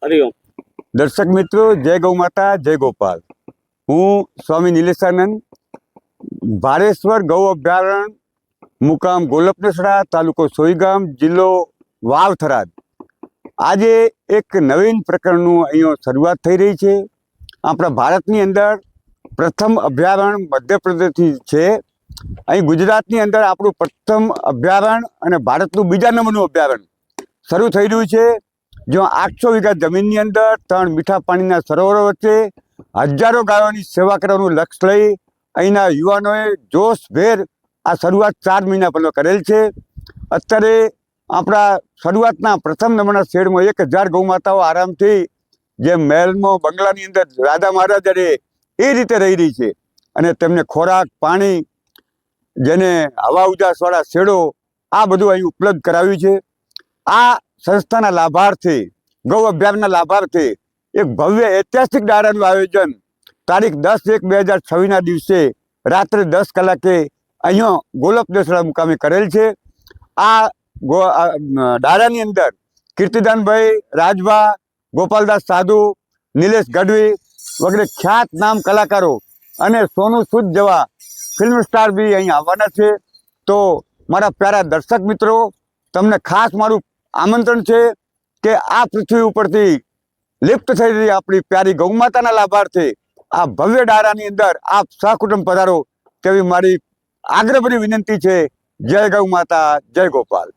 હરિઓમ. દર્શક મિત્રો, જય ગૌ માતા, જય ગોપાલ. હું સ્વામી નિલેશાનંદ, ભારેશ્વર ગૌ અભયારણ્ય, મુકામ ગોલપનેસડા, તાલુકો સોઈગામ, જિલ્લો વાવ થરાદ. આજે એક નવીન પ્રકરણનું અહીંયા શરૂઆત થઈ રહી છે. આપણા ભારતની અંદર પ્રથમ અભયારણ્ય મધ્યપ્રદેશથી છે. અહીં ગુજરાતની અંદર આપણું પ્રથમ અભયારણ્ય અને ભારતનું બીજા નંબરનું અભયારણ્ય શરૂ થઈ રહ્યું છે. જો 800 વીઘા જમીનની અંદર 3 મીઠા પાણીના સરોવરો વચ્ચે હજારો ગાયોની સેવા કરવાનું લક્ષ્ય લઈ અહીંના યુવાનોએ જોશભેર આ શરૂઆત 4 મહિના પહેલાં કરેલ છે. અત્યારે આપણા શરૂઆતના પ્રથમ નંબરના શેડમાં 1000 ગૌમાતાઓ આરામથી જે મહેલમાં બંગલાની અંદર રાજા મહારાજા રહે એ રીતે રહી છે. અને તેમને ખોરાક, પાણી, જેને હવા ઉજાસવાળા શેડો, આ બધું અહીં ઉપલબ્ધ કરાવ્યું છે. આ સંસ્થાના લાભાર્થી, ગૌ અભયારણ્યના લાભાર્થી એક ભવ્ય ઐતિહાસિક ડાયરાનું આયોજન તારીખ 10/1/2026ના દિવસે રાત્રે 10 કલાકે અહીંયા ગોલપનેસડા મુકામે કરેલ છે. આ ડાયરાની અંદર કીર્તિદાનભાઈ રાજભા, ગોપાલદાસ સાધુ, નિલેશ ગઢવી વગેરે ખ્યાત નામ કલાકારો અને સોનુ સૂદ જેવા ફિલ્મ સ્ટાર બી અહીં આવવાના છે. તો મારા પ્યારા દર્શક મિત્રો, તમને ખાસ મારું આમંત્રણ છે કે આ પૃથ્વી ઉપરથી લિપ્ત થઈ રહી આપણી પ્યારી ગૌમાતાના લાભાર્થે આ ભવ્ય ડાયરાની અંદર આપ સહકુટુંબ પધારો તેવી મારી આગ્રહભરી વિનંતી છે. જય ગૌ માતા, જય ગોપાલ.